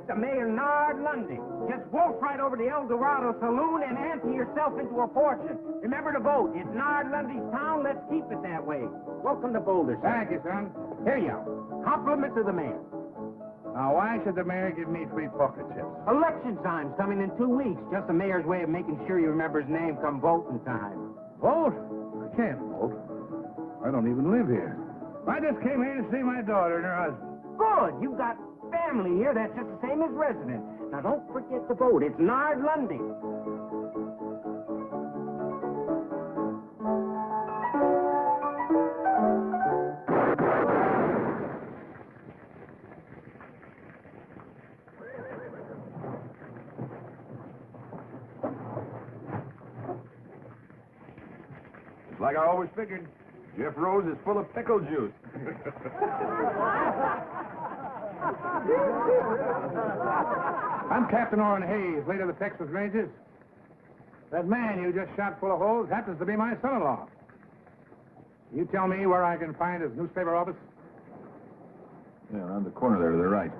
Mr. Mayor Nard Lundy. Just waltz right over to the El Dorado Saloon and ante yourself into a fortune. Remember to vote. It's Nard Lundy's town. Let's keep it that way. Welcome to Boulder, sir. Thank you, son. Here you are. Compliments of the mayor. Now, why should the mayor give me free poker chips? Election time's coming in 2 weeks. Just the mayor's way of making sure you remember his name come voting time. Vote? I can't vote. I don't even live here. I just came here to see my daughter and her husband. Good. You've got family here. That's just the same as residents. Now, don't forget to vote. It's Nard Lundy. Like I always figured, Jeff Rose is full of pickle juice. I'm Captain Orrin Hayes, leader of the Texas Rangers. That man you just shot full of holes happens to be my son-in-law. You tell me where I can find his newspaper office? Yeah, around the corner there to the right.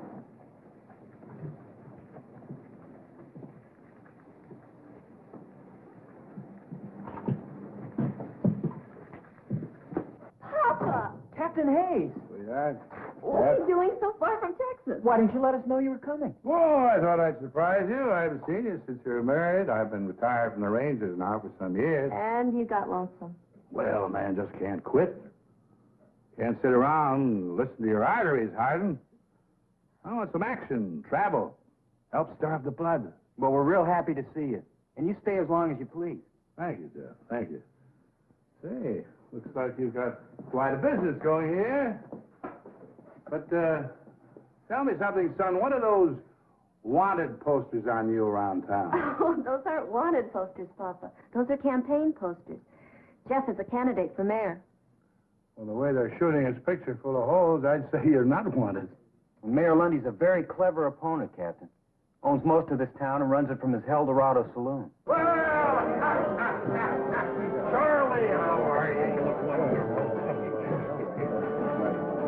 Papa! Captain Hayes. Sweetheart. What are you doing so far from Texas? Why didn't you let us know you were coming? Oh, I thought I'd surprise you. I haven't seen you since you were married. I've been retired from the Rangers now for some years. And you got lonesome. Well, man, just can't quit. Can't sit around and listen to your arteries harden. I want some action, travel. Help starve the blood. Well, we're real happy to see you. And you stay as long as you please. Thank you, Jeff. Thank you. Say, looks like you've got quite a business going here. But, tell me something, son. What are those wanted posters on you around town? Oh, those aren't wanted posters, Papa. Those are campaign posters. Jeff is a candidate for mayor. Well, the way they're shooting his picture full of holes, I'd say you're not wanted. Mayor Lundy's a very clever opponent, Captain. Owns most of this town and runs it from his El Dorado Saloon. Well, Charlie, how are you?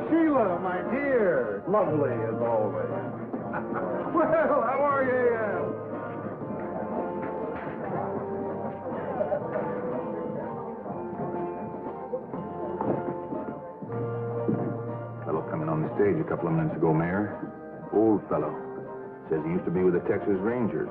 Sheila, my dear. Lovely as always. Well, how are you? Fellow coming on the stage a couple of minutes ago, Mayor. Old fellow. Says he used to be with the Texas Rangers.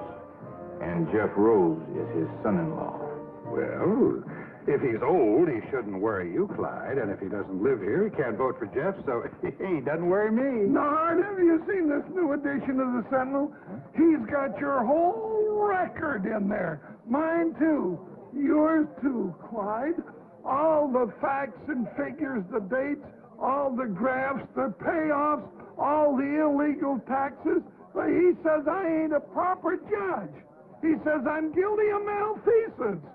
And Jeff Rose is his son-in-law. Well, if he's old, he shouldn't worry you, Clyde. And if he doesn't live here, he can't vote for Jeff, so he doesn't worry me. Nard, have you seen this new edition of the Sentinel? He's got your whole record in there. Mine, too. Yours, too, Clyde. All the facts and figures, the dates, all the graphs, the payoffs, all the illegal taxes. But he says I ain't a proper judge. He says I'm guilty of malfeasance.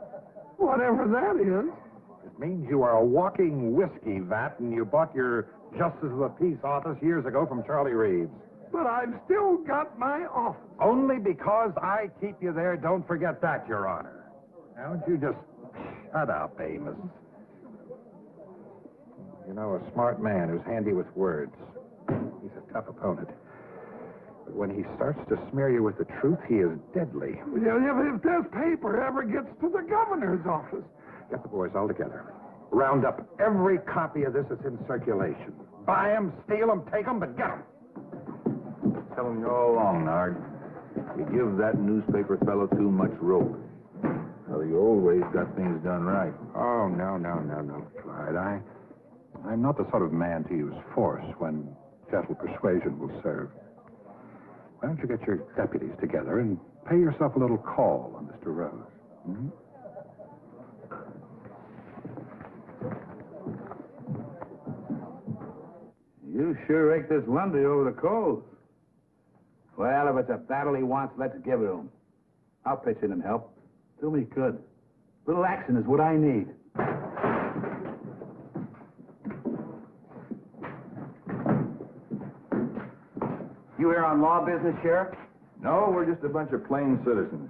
Whatever that is. It means you are a walking whiskey vat, and you bought your Justice of the Peace office years ago from Charlie Reeves. But I've still got my office. Only because I keep you there, don't forget that, Your Honor. Now, don't you just shut up, Amos. You know, a smart man who's handy with words. He's a tough opponent. But when he starts to smear you with the truth, he is deadly. If this paper ever gets to the governor's office. Get the boys all together. Round up every copy of this that's in circulation. Buy them, steal them, take them, but get them. Tell him you all along, Nard. You give that newspaper fellow too much rope. Well, you always got things done right. Oh, no, Clyde. I'm not the sort of man to use force when gentle persuasion will serve. Why don't you get your deputies together and pay yourself a little call on Mr. Rose? Hmm? You sure raked this Lundy over the coals. Well, if it's a battle he wants, let's give it to him. I'll pitch in and help. Do me good. Little action is what I need. You here on law business, Sheriff? No, we're just a bunch of plain citizens.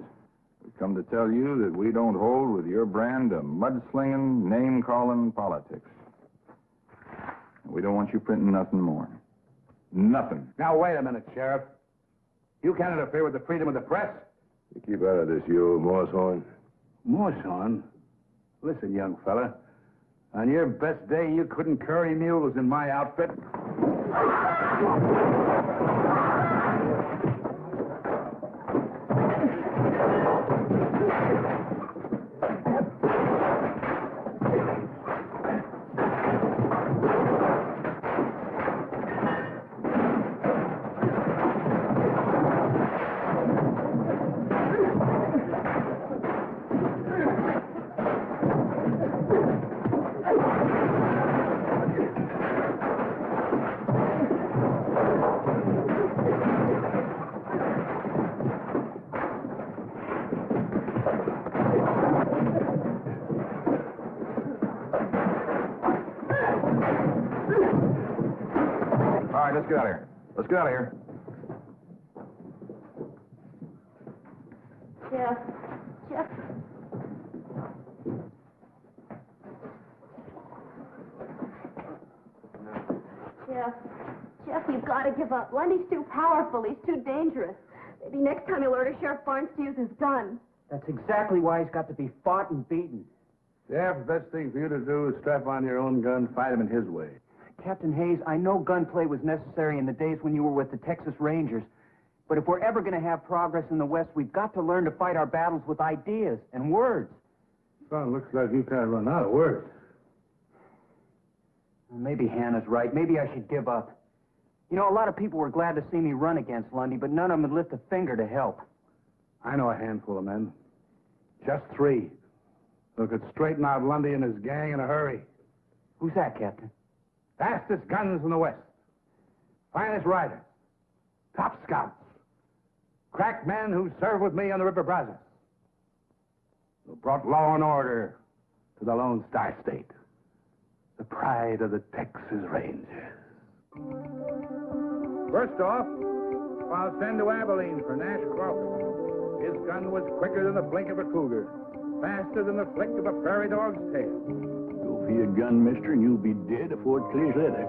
We've come to tell you that we don't hold with your brand of mudslinging, name-calling politics. We don't want you printing nothing more. Nothing. Now, wait a minute, Sheriff. You can't interfere with the freedom of the press. You keep out of this, you old moosehorn. Moosehorn? Listen, young fella. On your best day, you couldn't curry mules in my outfit. All right, let's get out of here. Let's get out of here. Jeff. Jeff, you've got to give up. Lundy's too powerful. He's too dangerous. Maybe next time he'll order Sheriff Barnes to use his gun. That's exactly why he's got to be fought and beaten. Yeah, the best thing for you to do is strap on your own gun, fight him in his way. Captain Hayes, I know gunplay was necessary in the days when you were with the Texas Rangers. But if we're ever going to have progress in the West, we've got to learn to fight our battles with ideas and words. Son, looks like you can't run out of words. Maybe Hannah's right. Maybe I should give up. You know, a lot of people were glad to see me run against Lundy, but none of them would lift a finger to help. I know a handful of men. Just 3. Who could straighten out Lundy and his gang in a hurry. Who's that, Captain? Fastest guns in the West. Finest riders. Top scouts. Crack men who served with me on the River Brazos. Who brought law and order to the Lone Star State. The pride of the Texas Rangers. First off, I'll send to Abilene for Nash Crawford. His gun was quicker than the blink of a cougar. Faster than the flick of a prairie dog's tail. Go for your gun, mister, and you'll be dead afore it clears leather.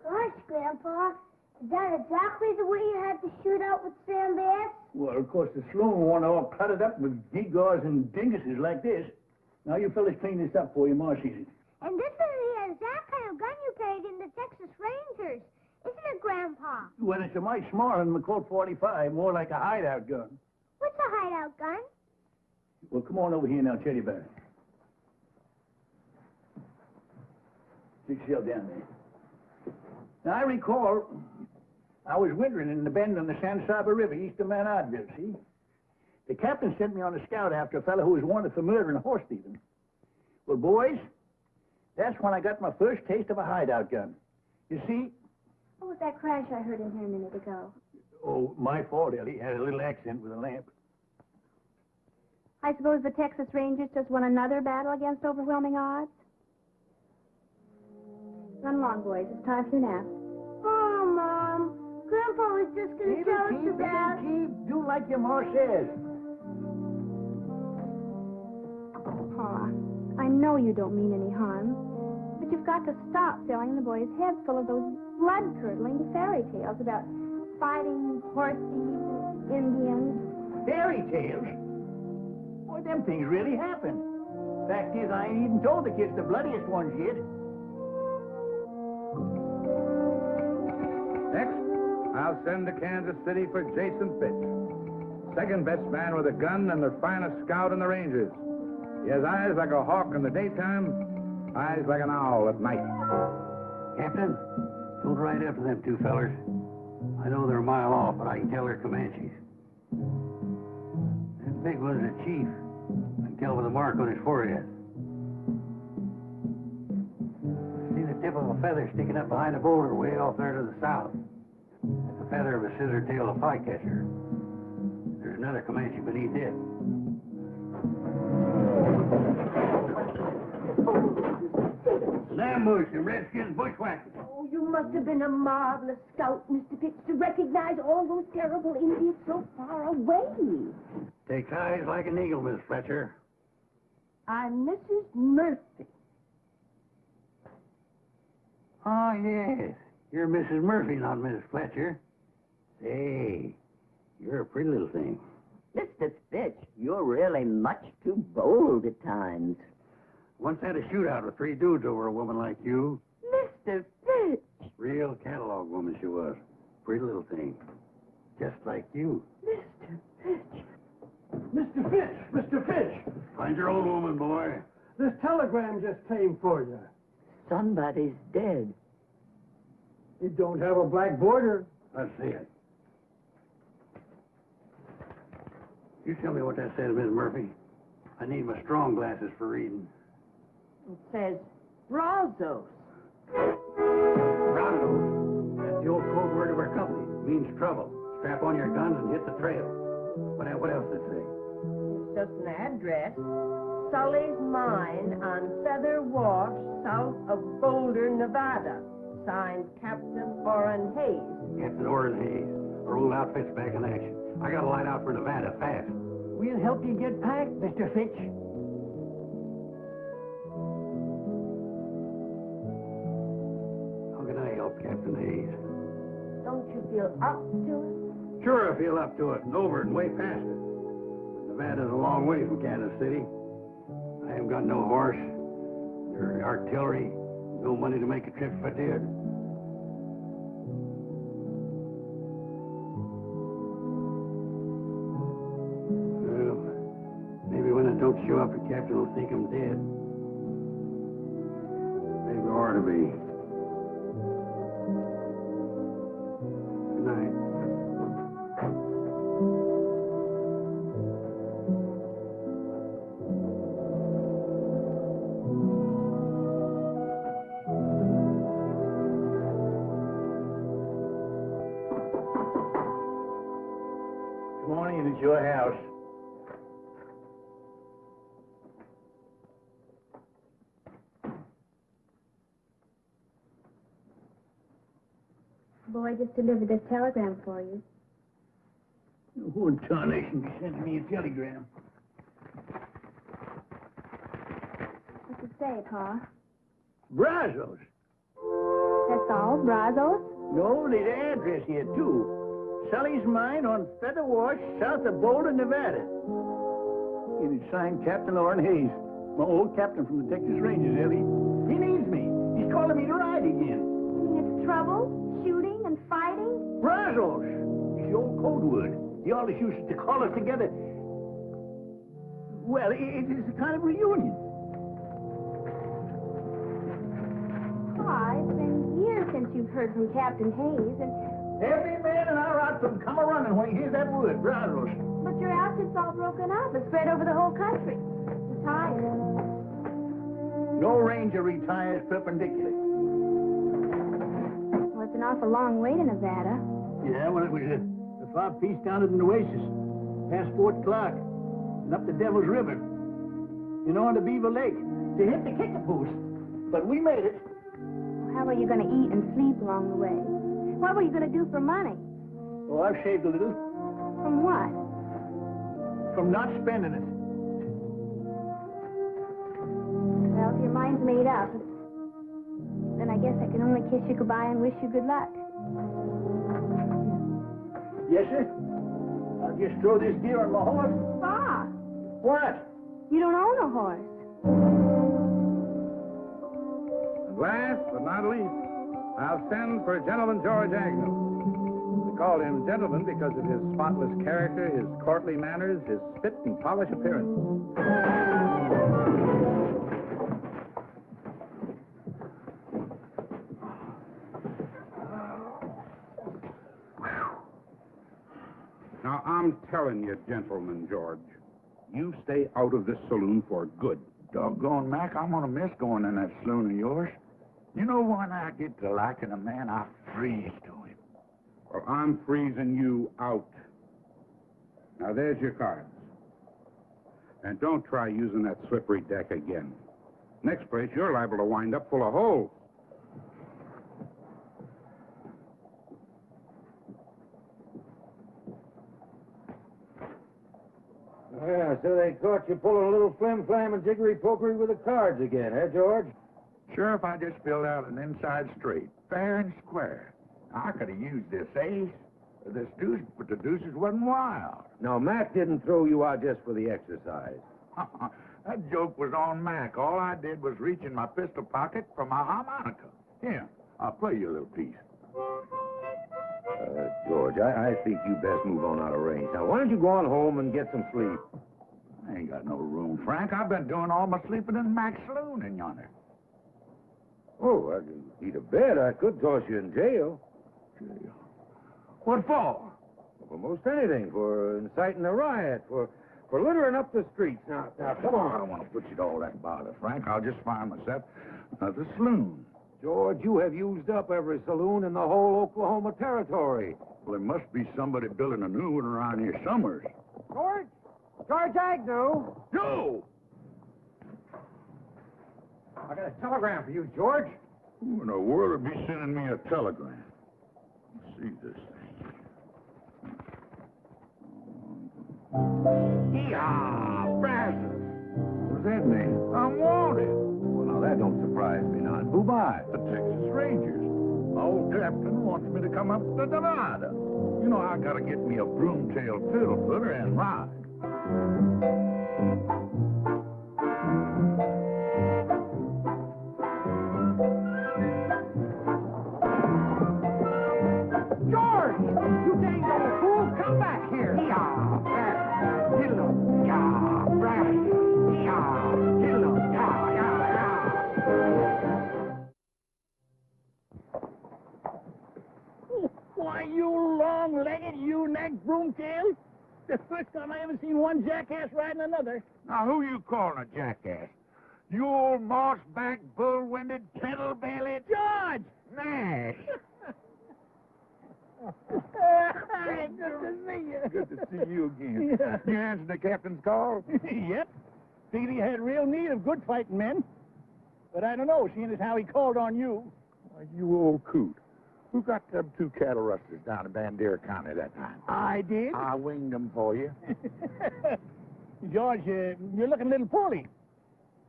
Gosh, Grandpa, is that exactly the way you had to shoot out with Sam Bass? Well, of course, the saloon wasn't all cluttered up with gewgaws and dinguses like this. Now, you fellas clean this up for you, Ma sees it. And this is the exact kind of gun you carried in the Texas Rangers, isn't it, Grandpa? Well, it's a mite smaller than the Colt 45, more like a hideout gun. What's a hideout gun? Well, come on over here and I'll tell you about it. Sit yourself down there. Now, I recall I was wintering in the bend on the San Saba River east of Mount Oddville, see? The captain sent me on a scout after a fellow who was wanted for murder and horse thieving. Well, boys, that's when I got my first taste of a hideout gun. You see... What was that crash I heard in here a minute ago? Oh, my fault, Ellie. Had a little accident with a lamp. I suppose the Texas Rangers just won another battle against overwhelming odds? Run along, boys. It's time for your nap. Oh, Mom, Grandpa was just going to tell us about... Do like your ma says. Pa, I know you don't mean any harm, but you've got to stop filling the boys' heads full of those blood-curdling fairy tales about fighting horse thieves, Indians. Fairy tales? Boy, them things really happen. Fact is, I ain't even told the kids the bloodiest ones yet. Next, I'll send to Kansas City for Jason Fitch. Second best man with a gun and the finest scout in the Rangers. He has eyes like a hawk in the daytime, eyes like an owl at night. Captain, don't ride after them 2 fellers. I know they're a mile off, but I can tell they're Comanches. That big one's a chief. I can tell by the mark on his forehead. I see the tip of a feather sticking up behind a boulder way off there to the south. That's the feather of a scissor-tailed flycatcher. There's another Comanche beneath it. An ambush, the Redskins bushwhackers. Oh, you must have been a marvelous scout, Mr. Pitts, to recognize all those terrible Indians so far away. Takes eyes like an eagle, Miss Fletcher. I'm Mrs. Murphy. Oh, yes. You're Mrs. Murphy, not Mrs. Fletcher. Say, you're a pretty little thing. Mr. Fitch, you're really much too bold at times. Once had a shootout with 3 dudes over a woman like you. Mr. Fitch! Real catalog woman she was. Pretty little thing. Just like you. Mr. Fitch! Mr. Fitch! Mr. Fitch! Find your old woman, boy. This telegram just came for you. Somebody's dead. It don't have a black border. Let's see it. You tell me what that says, Miss Murphy. I need my strong glasses for reading. It says Brazos. Brazos. That's the old code word of our company. It means trouble. Strap on your guns and hit the trail. What else does it say? It's just an address. Sully's Mine on Feather Wash, south of Boulder, Nevada. Signed Captain Orrin Hayes. Captain Orrin Hayes. Our old outfit's back in action. I gotta light out for Nevada fast. We'll help you get packed, Mr. Fitch. How can I help Captain Hayes? Don't you feel up to it? Sure, I feel up to it and over it and way past it. Nevada's a long way from Kansas City. I haven't got no horse or artillery, no money to make a trip if I did. Well, maybe when I don't show up, the captain will think I'm dead. Maybe I ought to be. Good night. Good morning, it's your house. Boy just delivered this telegram for you. Who in tarnation sent me a telegram? What's it say, Pa? Brazos. That's all? Brazos? No, there's an address here, too. Sully's Mine on Feather Wash, south of Boulder, Nevada. And it's signed Captain Orrin Hayes, my old captain from the Texas Rangers, Ellie. He needs me. He's calling me to ride again. It's trouble? Shooting and fighting? Brazos. It's the old code word. He always used to call us together. Well, it is a kind of reunion. Pa, it's been years since you've heard from Captain Hayes, and... Every man in our outfit come a-running when he hears that word, Brazos. But your outfit's all broken up. It's spread over the whole country. Retired. No ranger retires perpendicularly. Well, it's an awful long way to Nevada. Yeah, well, it was a far piece down to the Nueces, past Fort Clark, and up the Devil's River, and on to Beaver Lake, to hit the Kickapoos. But we made it. Well, how are you going to eat and sleep along the way? What were you going to do for money? Oh, I've saved a little. From what? From not spending it. Well, if your mind's made up, then I guess I can only kiss you goodbye and wish you good luck. Yes, sir? I'll just throw this deer on my horse. Pa, What? you don't own a horse. And last but not least, I'll send for Gentleman George Agnew. We call him gentleman because of his spotless character, his courtly manners, his spit and polished appearance. Now, I'm telling you, Gentleman George, you stay out of this saloon for good. Doggone, Mac, I'm gonna miss going in that saloon of yours. You know, when I get to liking a man, I freeze to him. Well, I'm freezing you out. Now, there's your cards. And don't try using that slippery deck again. Next place, you're liable to wind up full of holes. Yeah, so they caught you pulling a little flim-flam and jiggery-pokery with the cards again, eh, George? Sheriff, I just filled out an inside straight, fair and square. I could have used this ace, or this deuce, but the deuces wasn't wild. Now, Mac didn't throw you out just for the exercise. That joke was on Mac. All I did was reach in my pistol pocket for my harmonica. Here, I'll play you a little piece. George, I think you best move on out of range. Now, why don't you go on home and get some sleep? I ain't got no room, Frank. I've been doing all my sleeping in Mac's saloon in yonder. Oh, I can eat a bed. I could toss you in jail. Jail? What for? For most anything. For inciting a riot. For littering up the streets. Now, come on. I don't want to put you to all that bother, Frank. I'll just find myself another saloon. George, you have used up every saloon in the whole Oklahoma territory. Well, there must be somebody building a new one around here somewhere. George? George Agnew? No! I got a telegram for you, George. Who in the world would be sending me a telegram? Let's see this thing. Yee-haw! Brazos! What's that mean? I'm wanted. Well, now, that don't surprise me none. Who by? The Texas Rangers. My old captain wants me to come up to Nevada. You know, I gotta get me a broom-tailed fiddle-footer and ride. George! You dang old fool! Come back here! Yee-haw! Brazos! Diddle-o! Yah! Brazos! Yee-haw! Diddle-o! Yah! Why, you long-legged, you-necked broomtail? The first time I ever seen one jackass riding another. Now, who you calling a jackass? You old moss-backed, bull-winded, fiddle-bellied... George! Nash! Good to see you. Good to see you again. Yeah. You answered the captain's call? Yep. Figured he had real need of good fighting men. But I don't know, seeing as how he called on you. Why, you old coot. Who got them two cattle rustlers down in Bandera County that time? I did. I winged them for you. George, you're looking a little poorly.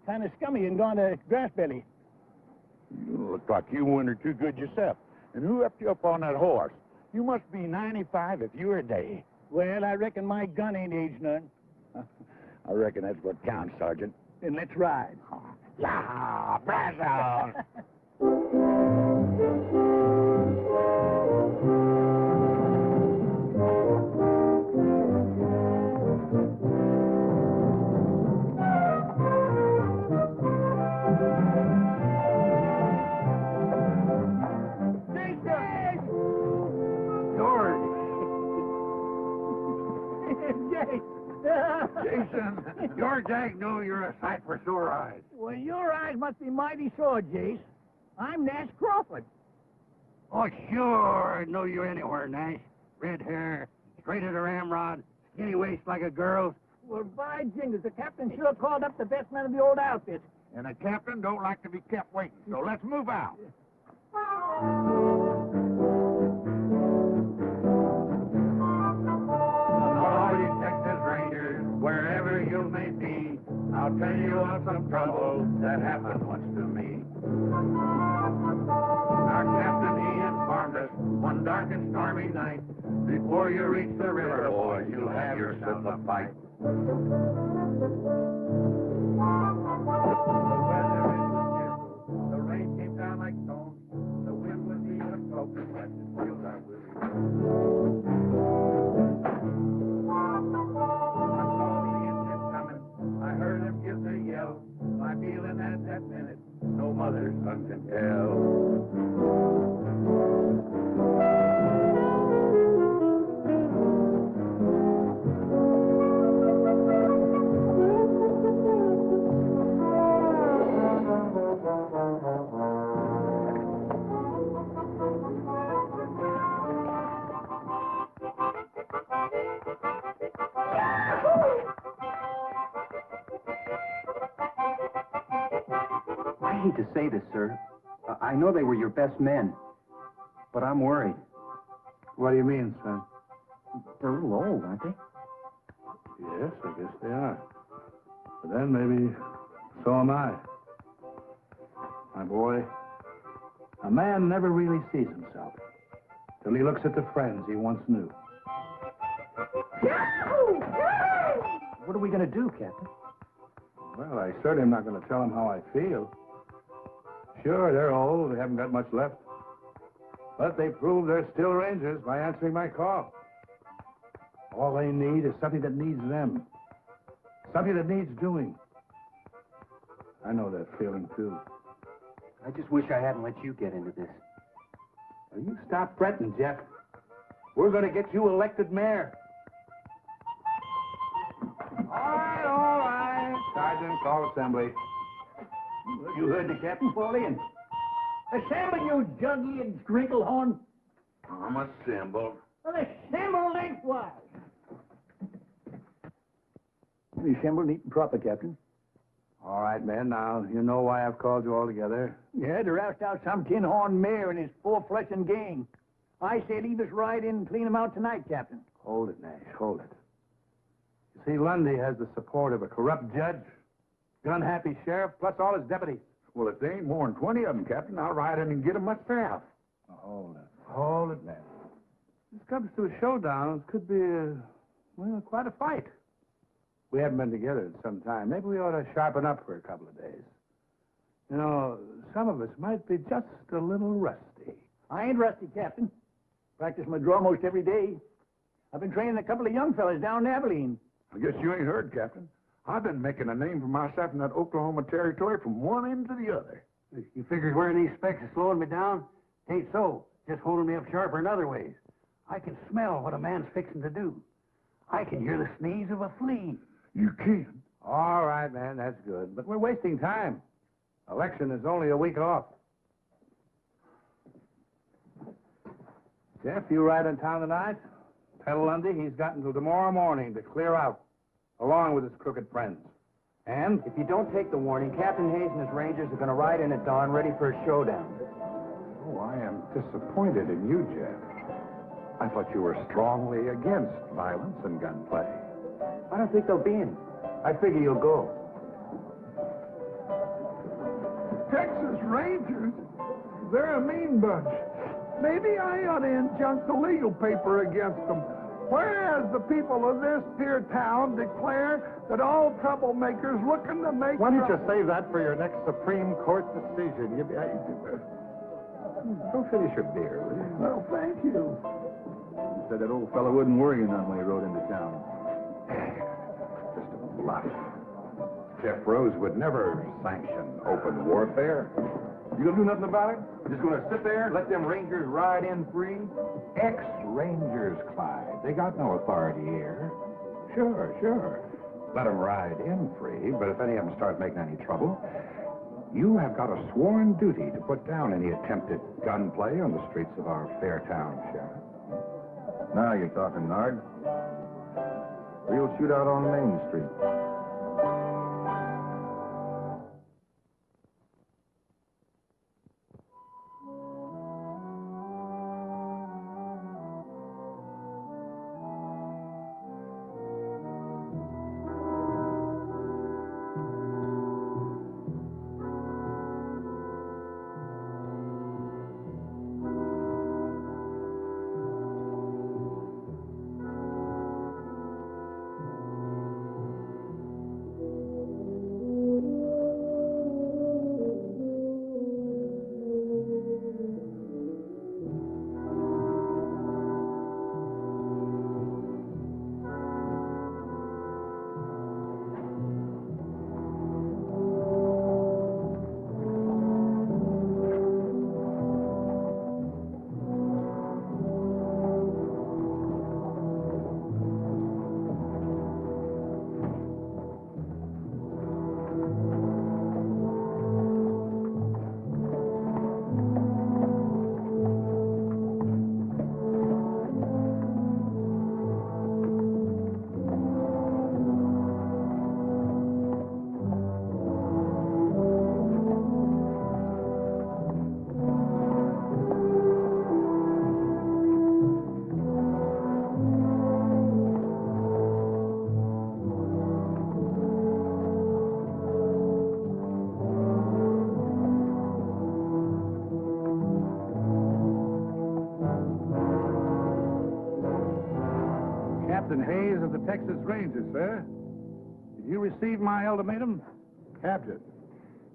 Kind of scummy and gone to grass belly. You look like you wintered too good yourself. And who upped you up on that horse? You must be 95 if you're a day. Well, I reckon my gun ain't aged none. I reckon that's what counts, Sergeant. Then let's ride. Yeah, Brazos! Jason, George Agnew, you're a sight for sore eyes. Well, your eyes must be mighty sore, Jace. I'm Nash Crawford. Oh, sure. I know you anywhere, Nash. Red hair, straight as a ramrod, skinny waist like a girl's. Well, by jingles, the captain sure called up the best men of the old outfit. And the captain don't like to be kept waiting, so let's move out. All you Texas Rangers, wherever you may be, I'll tell you of some trouble that happened once to me. Our captain, he informed us one dark and stormy night, before you reach the river, boy, you'll have yourself a fight. The weather was cheerful, the rain came down like stones, the wind was even broken, but the fields are weary. I saw the Indians coming, I heard them give their yell, my feeling at that minute, no mother's son can tell. I hate to say this, sir. I know they were your best men, but I'm worried. What do you mean, son? They're a little old, aren't they? Yes, I guess they are. But then maybe so am I. My boy, a man never really sees himself till he looks at the friends he once knew. What are we going to do, Captain? Well, I certainly am not going to tell them how I feel. Sure, they're old. They haven't got much left. But they prove they're still Rangers by answering my call. All they need is something that needs them. Something that needs doing. I know that feeling, too. I just wish I hadn't let you get into this. Well, you stop fretting, Jeff. We're going to get you elected mayor. All right. Sergeant, call assembly. You heard the captain fall in. Assemble, you jug-eared drinklehorn. I'm assembled. Well, assemble lengthwise. We assemble neat and proper, Captain. All right, men. Now, you know why I've called you all together. Yeah, to roust out some tin-horn mayor and his four-fleshing gang. I say leave us right in and clean him out tonight, Captain. Hold it, Nash. Hold it. You see, Lundy has the support of a corrupt judge, gun-happy sheriff, plus all his deputies. Well, if there ain't more than 20 of them, Captain, I'll ride in and get them myself. Now, hold it. Hold it, Nash. This comes to a showdown. It could be, quite a fight. We haven't been together in some time. Maybe we ought to sharpen up for a couple of days. You know, some of us might be just a little rusty. I ain't rusty, Captain. Practice my draw most every day. I've been training a couple of young fellas down in Abilene. I guess you ain't heard, Captain. I've been making a name for myself in that Oklahoma territory from one end to the other. You figure wearing these specs is slowing me down? Ain't so. Just holding me up sharper in other ways. I can smell what a man's fixing to do. I can hear the sneeze of a flea. You can. All right, man, that's good. But we're wasting time. Election is only a week off. Jeff, you ride in town tonight? Tell Lundy he's got until tomorrow morning to clear out, along with his crooked friends. And If you don't take the warning, Captain Hayes and his Rangers are going to ride in at dawn ready for a showdown. Oh, I am disappointed in you, Jeff. I thought you were strongly against violence and gunplay. I don't think they'll be in. I figure you'll go. Texas Rangers? They're a mean bunch. Maybe I ought to injunct the legal paper against them. Whereas the people of this here town declare that all troublemakers looking to make... Why don't you save that for your next Supreme Court decision? Go finish your beer, will you? Well, thank you. Said that old fellow wouldn't worry you none when he rode into town. Just a bluff. Jeff Rose would never sanction open warfare. You gonna do nothing about it? Just gonna sit there and let them Rangers ride in free? Ex-Rangers, Clyde. They got no authority here. Sure. Let them ride in free, but if any of them start making any trouble, you have got a sworn duty to put down any attempted gunplay on the streets of our fair town, Sheriff. Now you're talking, Nard. Real shootout on Main Street. Captain Hayes of the Texas Rangers, sir. Did you receive my ultimatum? Captain,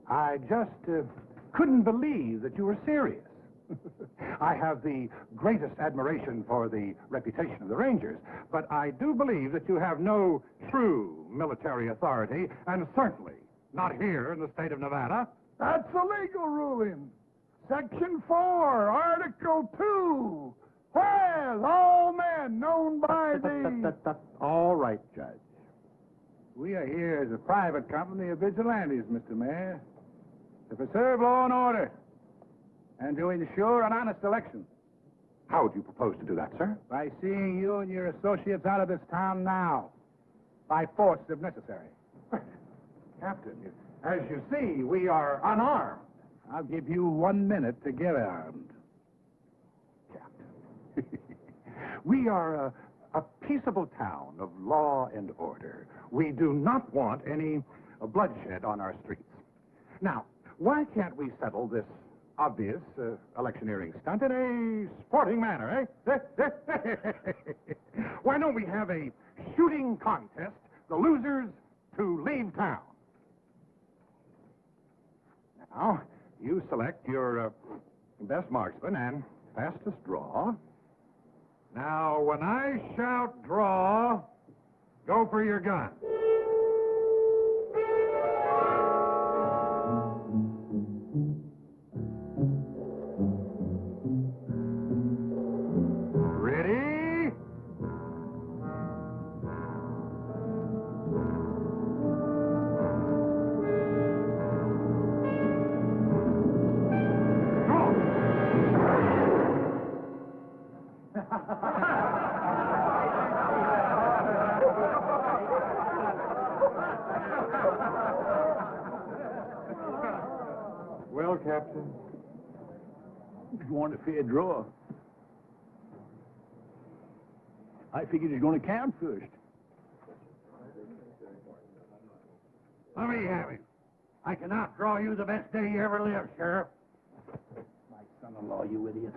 I just couldn't believe that you were serious. I have the greatest admiration for the reputation of the Rangers, but I do believe that you have no true military authority, and certainly not here in the state of Nevada. That's a legal ruling. Section 4, Article 2. Whereas all men known by the... All right, Judge. We are here as a private company of vigilantes, Mr. Mayor, to preserve law and order and to ensure an honest election. How would you propose to do that, sir? By seeing you and your associates out of this town now, by force if necessary. Captain, as you see, we are unarmed. I'll give you 1 minute to get armed. Captain, we are a peaceable town of law and order. We do not want any bloodshed on our streets. Now, why can't we settle this obvious electioneering stunt in a sporting manner, eh? Why don't we have a shooting contest, the losers to leave town? Now, you select your best marksman and fastest draw. Now, when I shout draw, go for your gun. Ready? Well, Captain, You want a fair draw? I figured it's going to count first. Let me have it. I can outdraw you the best day you ever lived, Sheriff. My son-in-law, you idiot.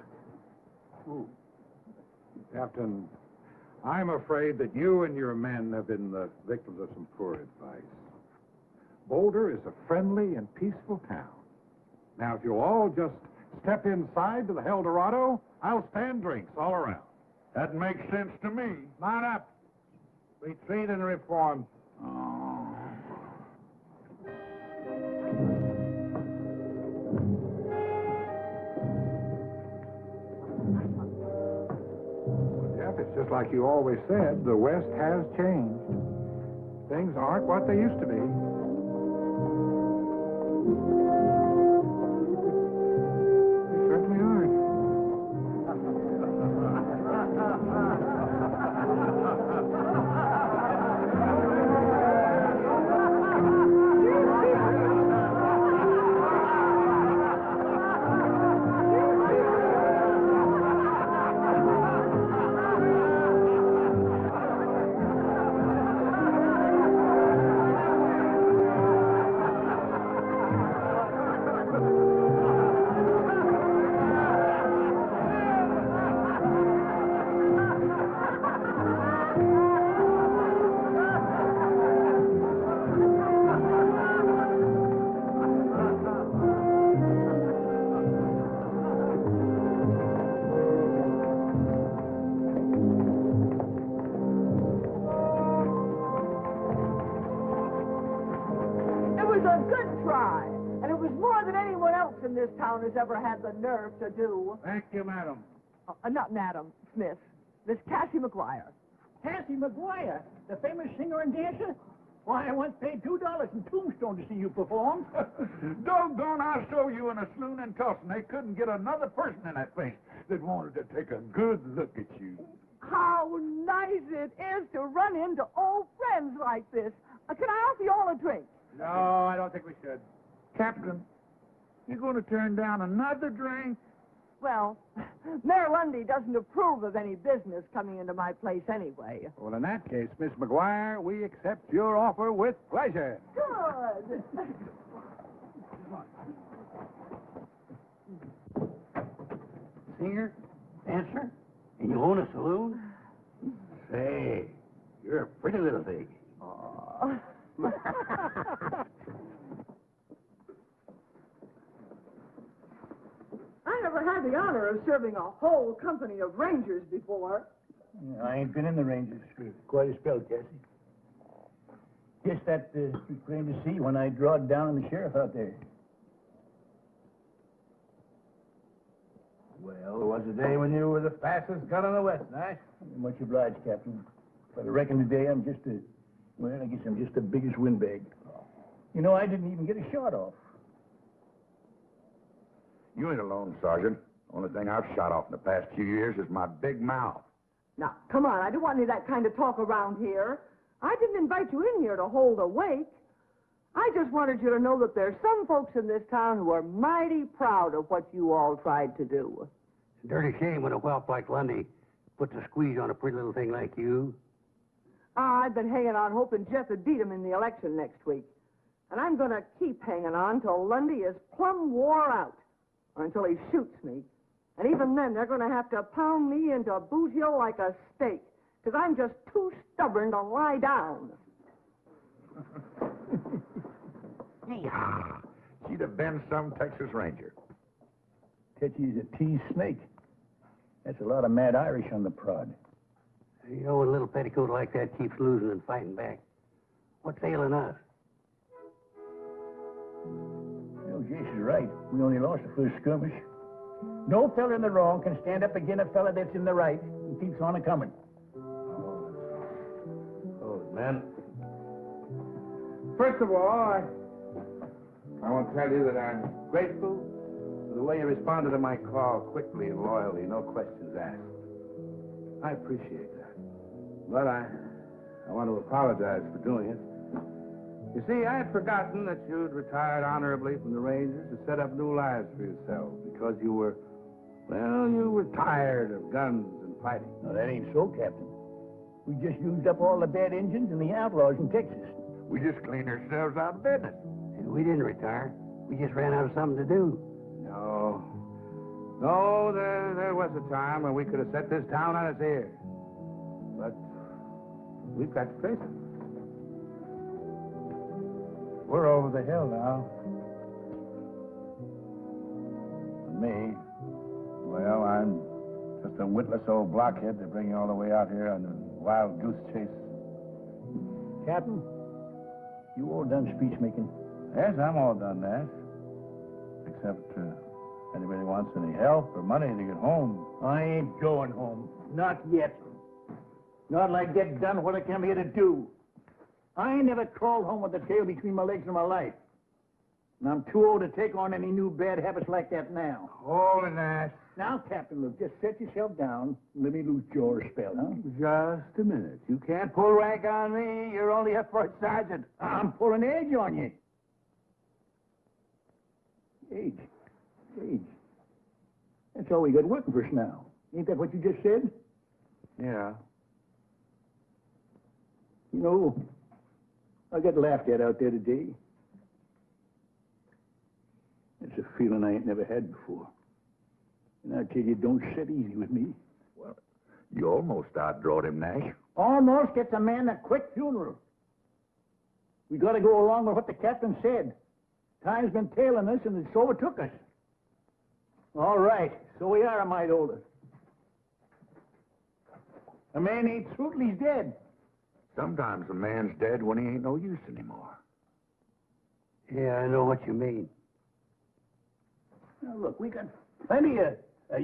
Ooh. Captain, I'm afraid that you and your men have been the victims of some poor advice. Boulder is a friendly and peaceful town. Now, if you'll all just step inside to the Eldorado, I'll stand drinks all around. That makes sense to me. Mount up. Retreat and reform. Jeff, it's just like you always said, the West has changed. Things aren't what they used to be. They certainly aren't. This town has ever had the nerve to do. Thank you, madam. Not Madam Smith. Miss Cassie McGuire. Cassie McGuire, the famous singer and dancer? Why, I once paid $2 in Tombstone to see you perform. Doggone, I saw you in a saloon in Tulsa. They couldn't get another person in that place that wanted to take a good look at you. How nice it is to run into old friends like this. Can I offer you all a drink? No, I don't think we should. Captain, you going to turn down another drink? Well, Mayor Lundy doesn't approve of any business coming into my place anyway. Well, in that case, Miss McGuire, we accept your offer with pleasure. Good. Singer, dancer, and you own a saloon? Say, sympathy. Oh. I never had the honor of serving a whole company of Rangers before. Yeah, I ain't been in the Rangers for quite a spell, Cassie. Just that claim to see when I drawed down on the sheriff out there. Well, it was a day when you were the fastest gun in the West, eh? Much obliged, Captain. But I reckon today I'm just I guess I'm just the biggest windbag. You know, I didn't even get a shot off. You ain't alone, Sergeant. Only thing I've shot off in the past few years is my big mouth. Now, come on, I don't want any of that kind of talk around here. I didn't invite you in here to hold a wake. I just wanted you to know that there's some folks in this town who are mighty proud of what you all tried to do. It's a dirty shame when a whelp like Lundy puts a squeeze on a pretty little thing like you. I've been hanging on hoping Jeff would beat him in the election next week. And I'm going to keep hanging on till Lundy is plumb wore out, or until he shoots me. And even then, they're going to have to pound me into Boot Hill like a steak, because I'm just too stubborn to lie down. Yeehaw! She'd have been some Texas Ranger. Tetchy's a teased snake. That's a lot of mad Irish on the prod. You know, when a little petticoat like that keeps losing and fighting back, what's ailing us? You know, Jason's right. We only lost the first skirmish. No fella in the wrong can stand up against a fella that's in the right and keeps on a-coming. Oh, man. First of all, I want to tell you that I'm grateful for the way you responded to my call quickly and loyally, no questions asked. I appreciate that. But I want to apologize for doing it. You see, I had forgotten that you'd retired honorably from the Rangers to set up new lives for yourself because you were tired of guns and fighting. No, that ain't so, Captain. We just used up all the bad engines and the outlaws in Texas. We just cleaned ourselves out of business. We didn't retire. We just ran out of something to do. No, there was a time when we could have set this town on its ear. But we've got to face it. We're over the hill now. And me, well, I'm just a witless old blockhead to bring you all the way out here on a wild goose chase. Captain, you all done speech making? Yes, I'm all done that. Except anybody wants any help or money to get home. I ain't going home. Not yet. Not till I get done what I came here to do. I ain't never crawled home with the tail between my legs in my life. And I'm too old to take on any new bad habits like that now. Holy Nash. Now, Captain, look, just set yourself down and let me lose jaw a spell, huh? Just a minute. You can't pull rank on me. You're only a first sergeant. I'm pulling edge on you. Age. That's all we got working for us now. Ain't that what you just said? Yeah. You know, I got laughed at out there today. It's a feeling I ain't never had before. And I tell you, it don't sit easy with me. Well, you almost outdrawed him, Nash. Almost gets a man a quick funeral. We got to go along with what the captain said. Time's been tailing us, and it's overtook us. All right, so we are a mite older. A man ain't through till he's dead. Sometimes a man's dead when he ain't no use anymore. Yeah, I know what you mean. Now, look, we got plenty of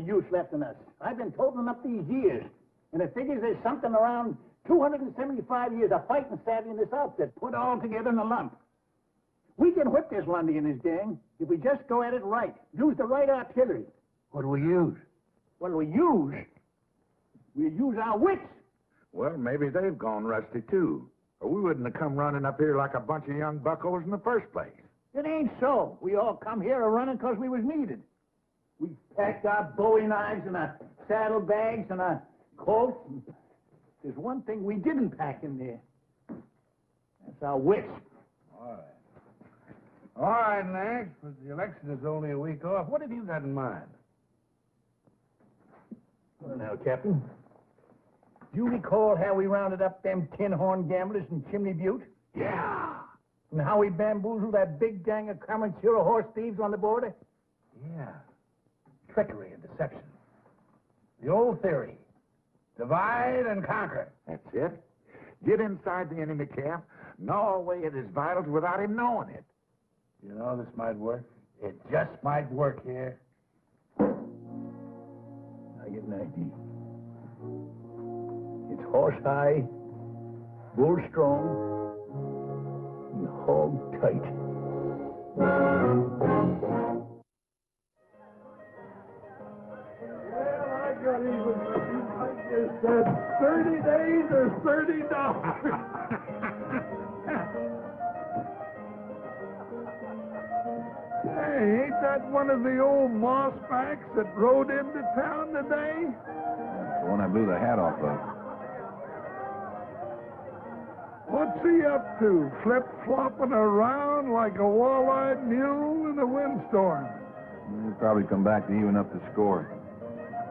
use left in us. I've been totaling up these years, and it figures there's something around 275 years of fighting savvy in this outfit, put all together in a lump. We can whip this Lundy and his gang if we just go at it right. Use the right artillery. What do we use? What do we use? We use our wits. Well, maybe they've gone rusty, too. Or we wouldn't have come running up here like a bunch of young buckos in the first place. It ain't so. We all come here a-running because we was needed. We packed our bowie knives and our saddlebags and our Colts. There's one thing we didn't pack in there. That's our wits. All right, Nash, but the election is only a week off. What have you got in mind? Well, now, Captain, Do you recall how we rounded up them tin-horn gamblers in Chimney Butte? Yeah. And how we bamboozled that big gang of Comanchero horse thieves on the border? Yeah. Trickery and deception. The old theory. Divide and conquer. That's it. Get inside the enemy camp, gnaw away at his vitals without him knowing it. You know this might work? It just might work here. I get an idea. It's horse high, bull strong, and hog tight. Well, I got even with you. I just said 30 days or $30. Hey, ain't that one of the old mossbacks that rode into town today? That's the one I blew the hat off of. What's he up to? Flip-flopping around like a wall-eyed mule in a windstorm. He'll probably come back to even up the score.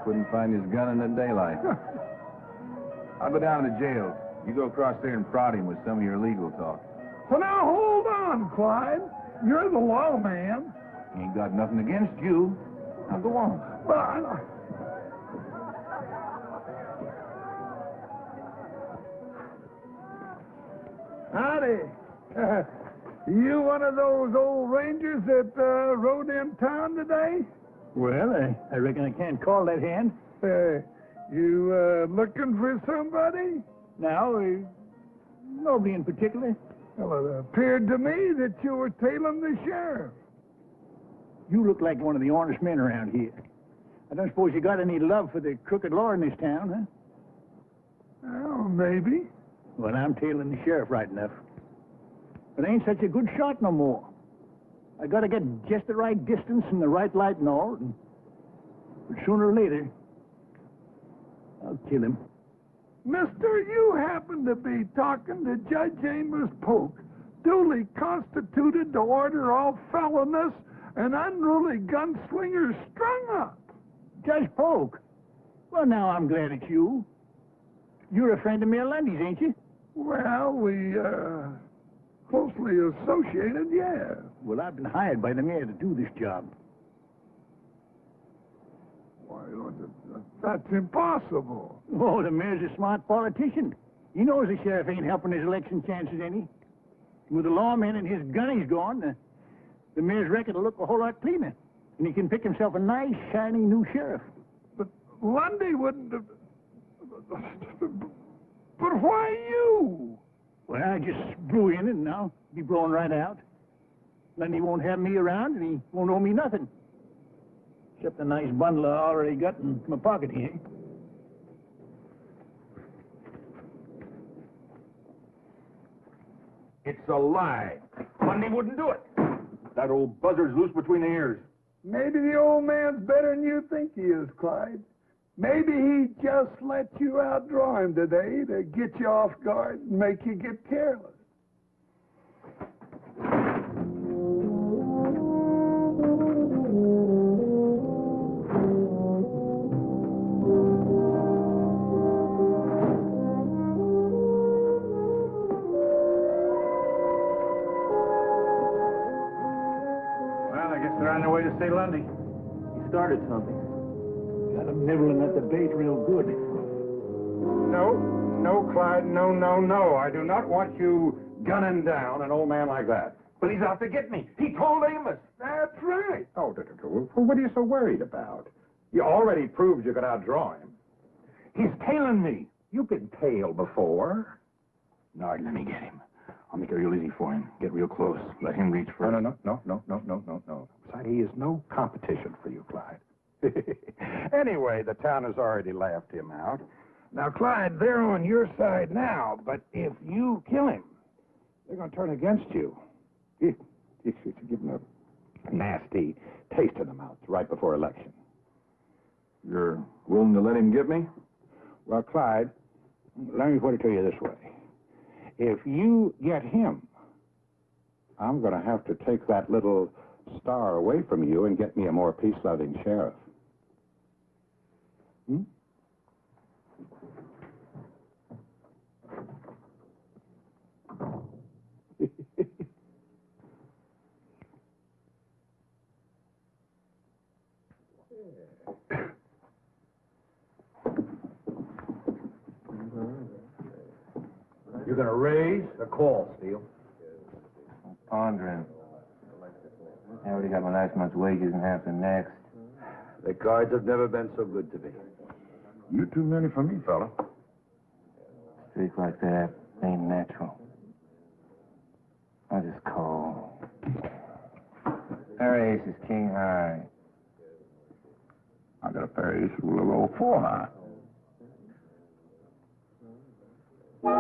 Couldn't find his gun in the daylight. I'll go down to the jail. You go across there and prod him with some of your legal talk. Well, now, hold on, Clyde. You're the lawman. Ain't got nothing against you. Now go on. Well, howdy. You one of those old rangers that rode in town today? Well, I reckon I can't call that hand. You looking for somebody? Now, nobody in particular. Well, it appeared to me that you were tailing the sheriff. You look like one of the honest men around here. I don't suppose you got any love for the crooked law in this town, huh? Well, maybe. Well, I'm tailing the sheriff right enough. But I ain't such a good shot no more. I gotta get just the right distance and the right light and all. But sooner or later, I'll kill him. Mister, you happen to be talking to Judge Amos Polk, duly constituted to order all felonious and unruly gunslingers strung up. Judge Polk? Well, now I'm glad it's you. You're a friend of Mayor Lundy's, ain't you? Well, we, closely associated, yeah. Well, I've been hired by the mayor to do this job. Why, that's impossible. Oh, the mayor's a smart politician. He knows the sheriff ain't helping his election chances any. With the lawman and his gunnies gone, the mayor's record will look a whole lot cleaner. And he can pick himself a nice, shiny new sheriff. But Lundy wouldn't have... But why you? Well, I just blew in and now be blowing right out. Lundy won't have me around and he won't owe me nothing. Except a nice bundle I already got in my pocket here. It's a lie. Lundy wouldn't do it. That old buzzard's loose between the ears. Maybe the old man's better than you think he is, Clyde. Maybe he just let you outdraw him today to get you off guard and make you get careless. Well, I guess they're on their way to see Lundy. He started something. Got him nibbling at the bait real good. No, Clyde, no. I do not want you gunning down an old man like that. But he's out to get me. He told Amos. That's right. Oh, well, what are you so worried about? You already proved you could outdraw him. He's tailing me. You've been tailed before. No, let me get him. I'll make it real easy for him. Get real close. Let him reach first. No. Besides, he is no competition for you, Clyde. Anyway, the town has already laughed him out. Now, Clyde, they're on your side now, but if you kill him, they're going to turn against you. You should give him a nasty taste in the mouth right before election. You're willing to let him get me? Well, Clyde, let me put it to you this way. If you get him, I'm going to have to take that little star away from you and get me a more peace-loving sheriff. You gonna raise or call, Steele? I'm pondering. I already got my last month's wages and half the next. The cards have never been so good to me. You too many for me, fella. Streak like that ain't natural. I just call. Pair of aces, king high. I got a pair of aces with a little old 4 high. I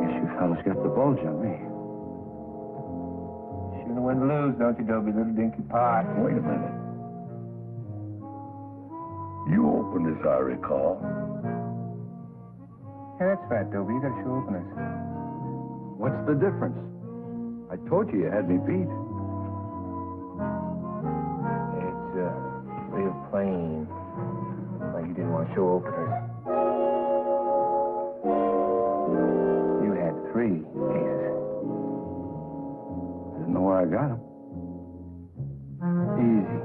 guess you fellas got the bulge on me. Shouldn't win to lose, don't you, Dobie, little dinky pot? Wait a minute. You opened this, I recall. Yeah, that's right, Dobie. You got to show openers. What's the difference? I told you had me beat. It's real plain. Like you didn't want to show openers. You had 3 aces. Didn't know where I got them. Easy.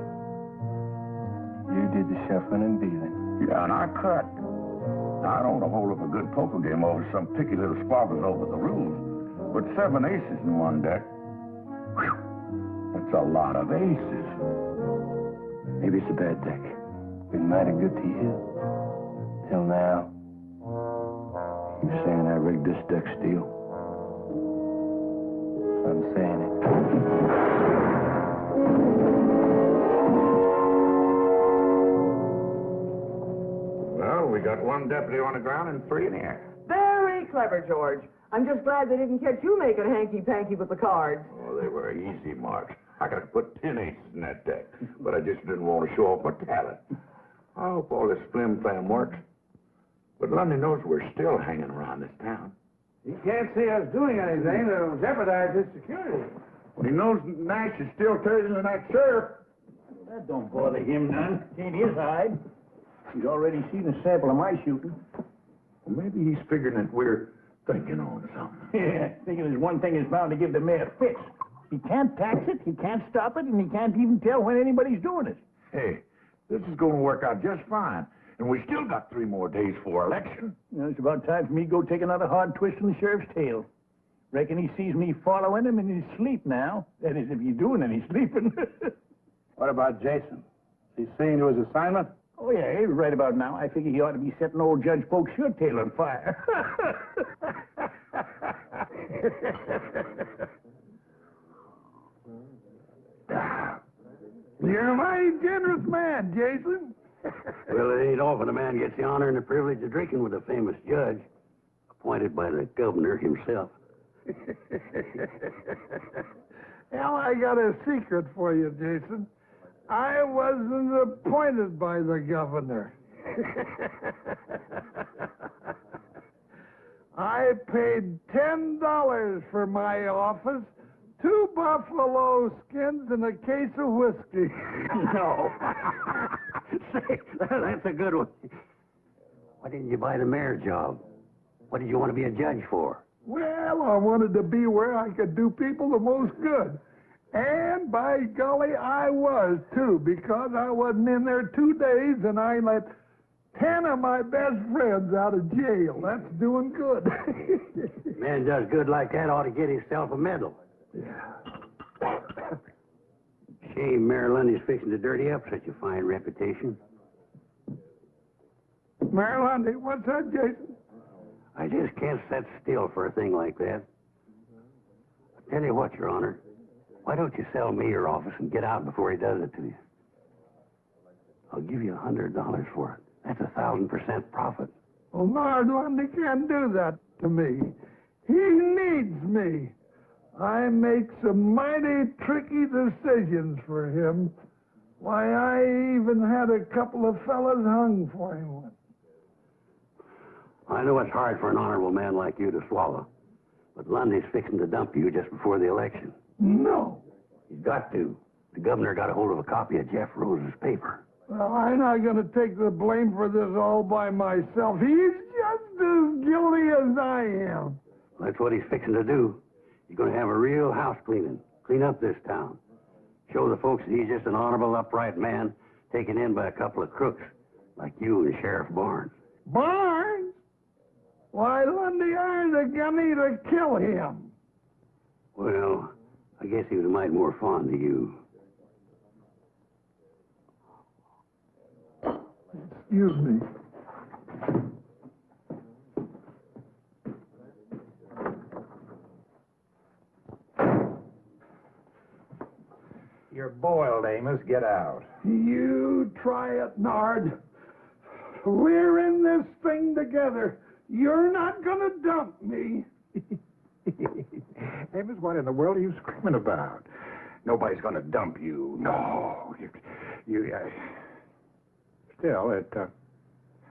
You did the shuffling and dealing. Yeah, and I cut. Now, I don't want to hold up a good poker game over some picky little squabbles over the rules. But 7 aces in one deck, whew, that's a lot of aces. Maybe it's a bad deck. Been mighty good to you. Till now. You saying I rigged this deck, Steele? I'm saying it. Well, we got 1 deputy on the ground and 3 in the air. Very clever, George. I'm just glad they didn't catch you making hanky-panky with the cards. Oh, they were easy marks. I could have put 10 aces in that deck, but I just didn't want to show off my talent. I hope all this flim-flam works. But Lundy knows we're still hanging around this town. He can't see us doing anything that'll jeopardize his security. Well, he knows Nash is still turning the next sheriff. That don't bother him none. Ain't his hide. He's already seen a sample of my shooting. Well, maybe he's figuring that we're thinking on something. Yeah, thinking there's one thing is bound to give the mayor fits. He can't tax it, he can't stop it, and he can't even tell when anybody's doing it. Hey, this is going to work out just fine. And we still got 3 more days for election. You know, it's about time for me to go take another hard twist in the sheriff's tail. Reckon he sees me following him in his sleep now. That is, if he's doing any sleeping. What about Jason? Is he seeing to his assignment? Oh, yeah, right about now. I figure he ought to be setting old Judge Polk's shirt tail on fire. You're a mighty generous man, Jason. Well, it ain't often a man gets the honor and the privilege of drinking with a famous judge, appointed by the governor himself. Well, I got a secret for you, Jason. I wasn't appointed by the governor. I paid $10 for my office, 2 buffalo skins, and a case of whiskey. No. Say, that's a good one. Why didn't you buy the mayor job? What did you want to be a judge for? Well, I wanted to be where I could do people the most good. And by golly, I was, too, because I wasn't in there 2 days and I let 10 of my best friends out of jail. That's doing good. Man does good like that ought to get himself a medal. Yeah. Shame Mayor Lundy's fixing to dirty up such a fine reputation. Mayor Lundy, what's that, Jason? I just can't sit still for a thing like that. I tell you what, Your Honor. Why don't you sell me your office and get out before he does it to you? I'll give you $100 for it. That's 1,000% profit. Well, Mayor Lundy can't do that to me. He needs me. I make some mighty tricky decisions for him. Why, I even had a couple of fellas hung for him once. I know it's hard for an honorable man like you to swallow, but Lundy's fixing to dump you just before the election. No. He's got to. The governor got a hold of a copy of Jeff Rose's paper. Well, I'm not going to take the blame for this all by myself. He's just as guilty as I am. That's what he's fixing to do. He's going to have a real house cleaning. Clean up this town. Show the folks that he's just an honorable, upright man taken in by a couple of crooks like you and Sheriff Barnes. Barnes? Why, Lundy hired a gunny to kill him. Well, I guess he was a mite more fond of you. Excuse me. You're boiled, Amos. Get out. You try it, Nard. We're in this thing together. You're not gonna dump me. Amos, what in the world are you screaming about? Nobody's going to dump you. No. Still, it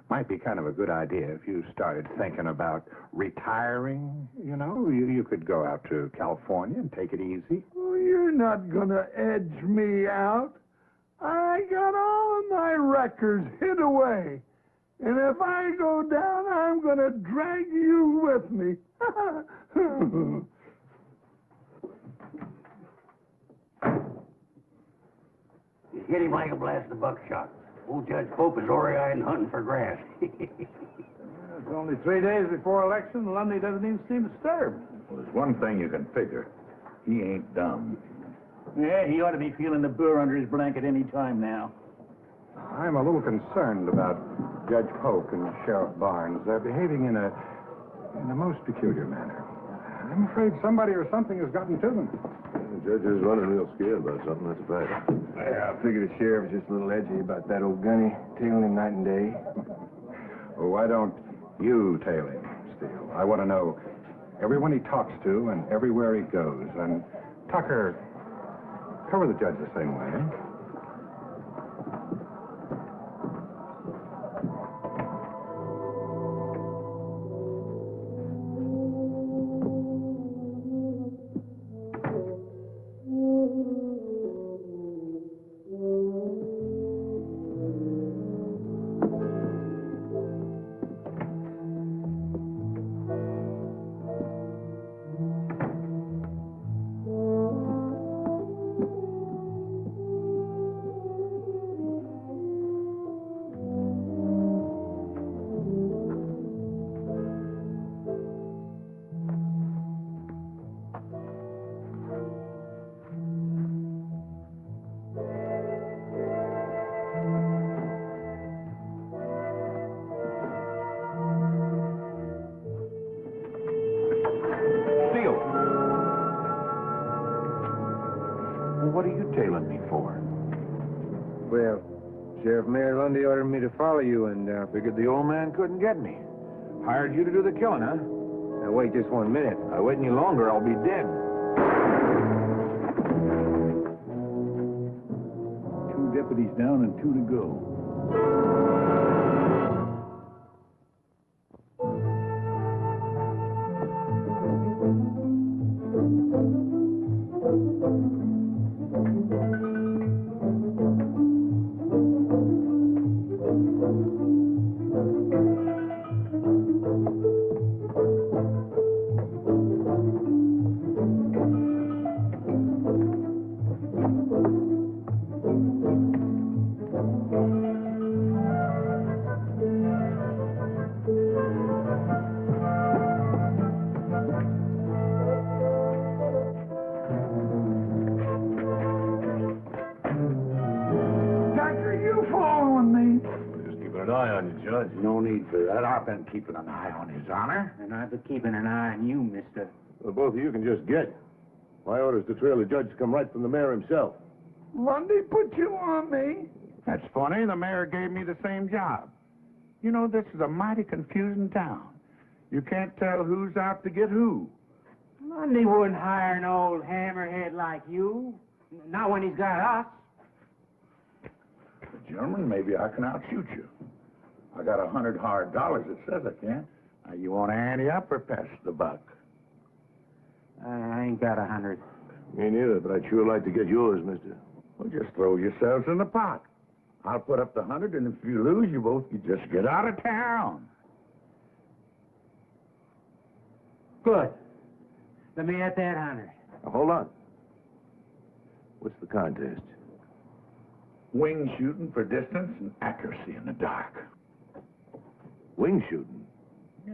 might be kind of a good idea if you started thinking about retiring. You know, you could go out to California and take it easy. Oh, you're not gonna edge me out. I got all of my records hid away. And if I go down, I'm gonna drag you with me. You hit him like a blast of buckshot. Old Judge Pope is ori-eyed and hunting for grass. It's only 3 days before election, and Lundy doesn't even seem disturbed. Well, there's one thing you can figure. He ain't dumb. Yeah, he ought to be feeling the burr under his blanket any time now. I'm a little concerned about Judge Polk and Sheriff Barnes. They're behaving in a most peculiar manner. I'm afraid somebody or something has gotten to them. The judge is running real scared about something, that's a fact. Yeah, I figure the sheriff is just a little edgy about that old gunny, tailing him night and day. Well, why don't you tail him, Steele? I want to know everyone he talks to and everywhere he goes. And Tucker, cover the judge the same way, eh? What are you tailing me for? Well, Sheriff Mayor Lundy ordered me to follow you, and Figured the old man couldn't get me. Hired you to do the killing, huh? now wait just 1 minute. I wait any longer, I'll be dead. 2 deputies down and 2 to go. No need for that. I've been keeping an eye on his honor. And I've been keeping an eye on you, mister. Well, both of you can just get. My orders to trail the judge come right from the mayor himself. Lundy put you on me. That's funny. The mayor gave me the same job. You know, this is a mighty confusing town. You can't tell who's out to get who. Lundy wouldn't hire an old hammerhead like you. Not when he's got us. German, maybe I can outshoot you. I got $100 hard dollars that says I can. Now, you want to ante up or pass the buck? I ain't got 100. Me neither, but I'd sure like to get yours, mister. Well, just throw yourselves in the pot. I'll put up the 100, and if you lose, you both can just get out of town. Good. Let me at that 100. Now, hold on. What's the contest? Wing shooting for distance and accuracy in the dark. Wing shooting? Yeah.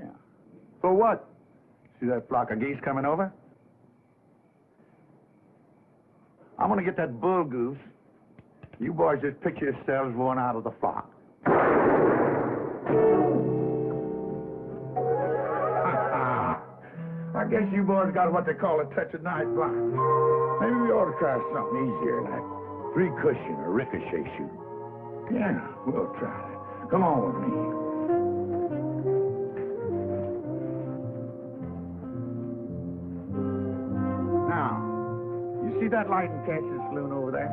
For what? See that flock of geese coming over? I'm gonna get that bull goose. You boys just picture yourselves one out of the flock. I guess you boys got what they call a touch of night blind. Maybe we ought to try something easier, like three cushion or ricochet shoot. Yeah, we'll try that. Come on with me. Now, you see that light in Cassius' saloon over there?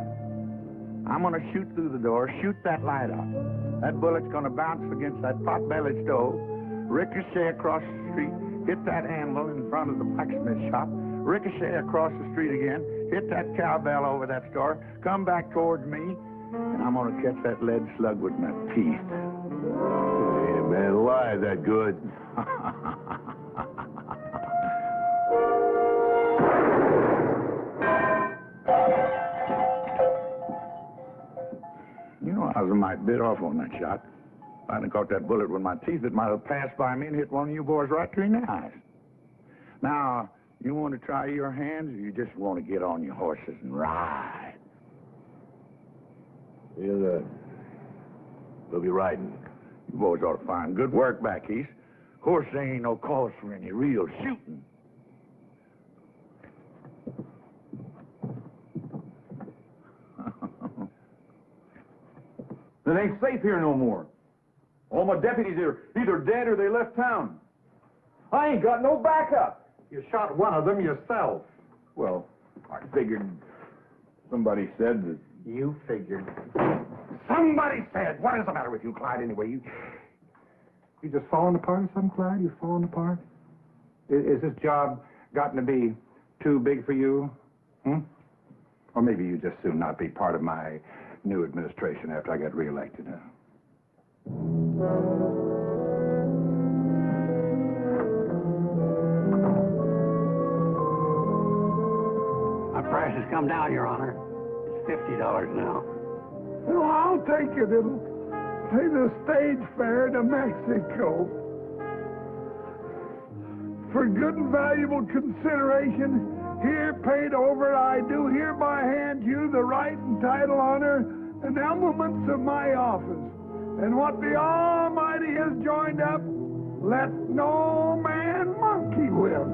I'm gonna shoot through the door, shoot that light up. That bullet's gonna bounce against that pot-bellied stove, ricochet across the street, hit that anvil in front of the blacksmith shop, ricochet across the street again, hit that cowbell over that store, come back towards me, and I'm gonna catch that lead slug with my teeth. Hey, man, lie that good. You know, I was a mite bit off on that shot. If I'd have caught that bullet with my teeth, it might have passed by me and hit one of you boys right between the eyes. Now, you want to try your hands, or you just want to get on your horses and ride? We'll be riding. You boys ought to find good work back east. Of course, there ain't no cause for any real shooting. It ain't safe here no more. All my deputies are either dead or they left town. I ain't got no backup. You shot one of them yourself. Well, I figured somebody said that... You figured. Somebody said. What is the matter with you, Clyde, anyway? You just falling apart or something, Clyde? You falling apart? Is this job gotten to be too big for you? Or maybe you just soon not be part of my new administration after I get reelected, huh? My price has come down, Your Honor. It's $50 now. Well, I'll take it. It'll pay the stage fare to Mexico. For good and valuable consideration, here paid over, I do hereby hand you the right and title, honor, and elements of my office. And what the Almighty has joined up, let no man monkey with.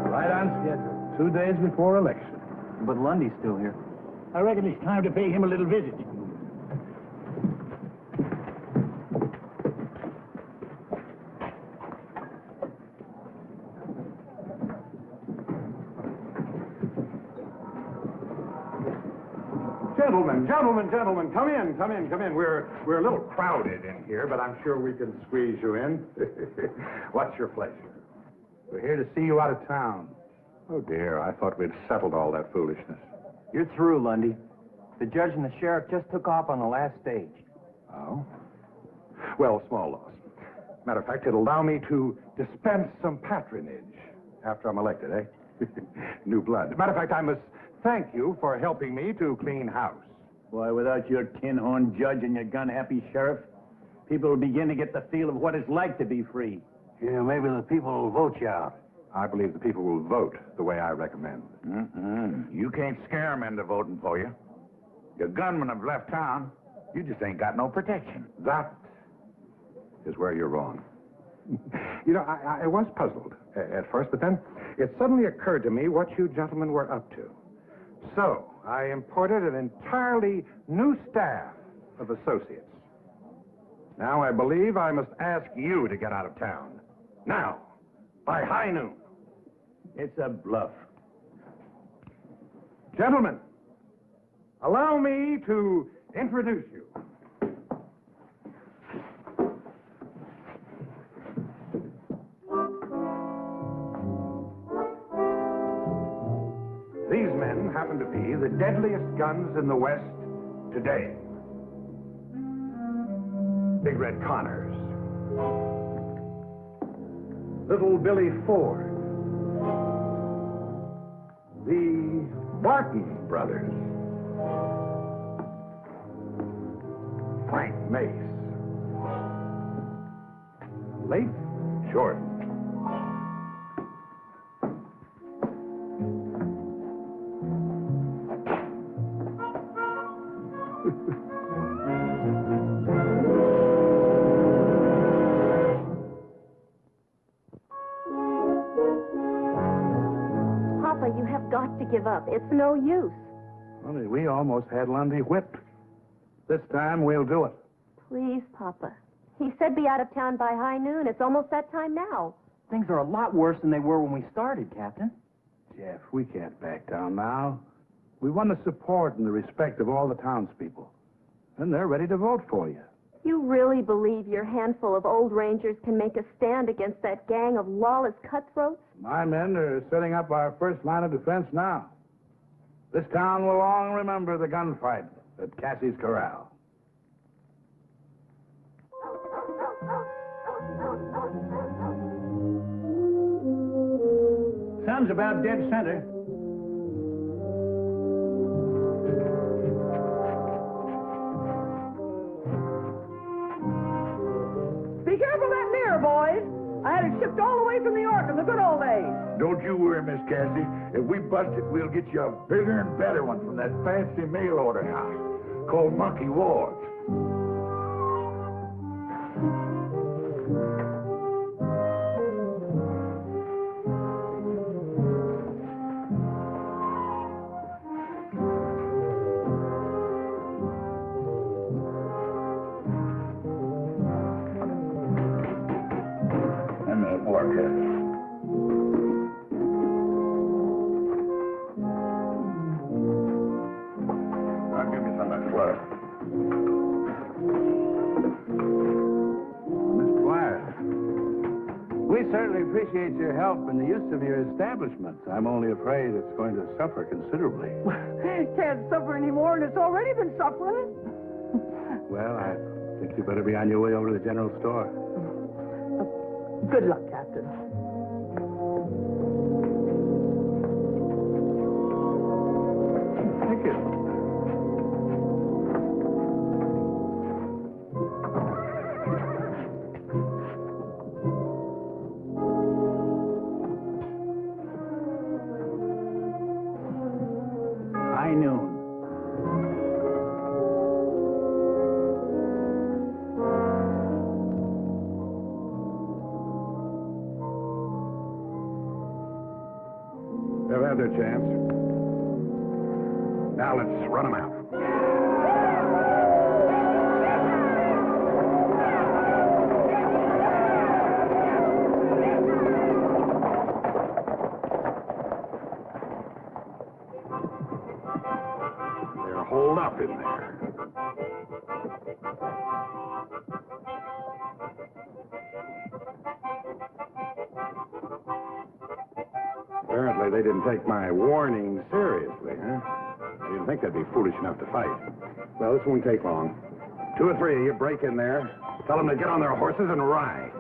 Right on schedule. 2 days before election. But Lundy's still here. I reckon it's time to pay him a little visit. Gentlemen, come in. We're a little crowded in here, but I'm sure we can squeeze you in. What's your pleasure? We're here to see you out of town. Oh, dear, I thought we'd settled all that foolishness. You're through, Lundy. The judge and the sheriff just took off on the last stage. Oh? Well, small loss. Matter of fact, it'll allow me to dispense some patronage after I'm elected, eh? New blood. Matter of fact, I must thank you for helping me to clean house. Why, without your tin-horn judge and your gun-happy sheriff, people will begin to get the feel of what it's like to be free. Yeah, maybe the people will vote you out. I believe the people will vote the way I recommend. You can't scare them into voting for you. Your gunmen have left town. You just ain't got no protection. That is where you're wrong. You know, I was puzzled at first, but then it suddenly occurred to me what you gentlemen were up to. So, I imported an entirely new staff of associates. Now I believe I must ask you to get out of town. Now, by high noon. It's a bluff. Gentlemen, allow me to introduce you. These men happen to be the deadliest guns in the West today. Big Red Connors, Little Billy Ford, the Barton brothers, Frank Mace, Leif Jordan. Papa, you have got to give up. It's no use. Well, we almost had Lundy whipped. This time we'll do it. Please, Papa. He said be out of town by high noon. It's almost that time now. Things are a lot worse than they were when we started, Captain. Jeff, we can't back down now. We won the support and the respect of all the townspeople. And they're ready to vote for you. You really believe your handful of old rangers can make a stand against that gang of lawless cutthroats? My men are setting up our first line of defense now. This town will long remember the gunfight at Cassie's Corral. Sun's about dead center. Be careful of that mirror, boys. I had it shipped all the way from New York in the good old days. Don't you worry, Miss Cassie. If we bust it, we'll get you a bigger and better one from that fancy mail order house called Monkey Ward's. And that workhead. Now give me some of that flour. Miss Dwyer, we certainly appreciate your help in the use of your establishment. I'm only afraid it's going to suffer considerably. Can't suffer anymore, and it's already been suffering. Well, I think you better be on your way over to the general store. Good luck, Captain. Thank you. High noon. They'll have their chance. Now let's run them out. They're holed up in there. Apparently they didn't take my warning seriously, huh? I didn't think they'd be foolish enough to fight. Well, this won't take long. 2 or 3 of you break in there, tell them to get on their horses and ride.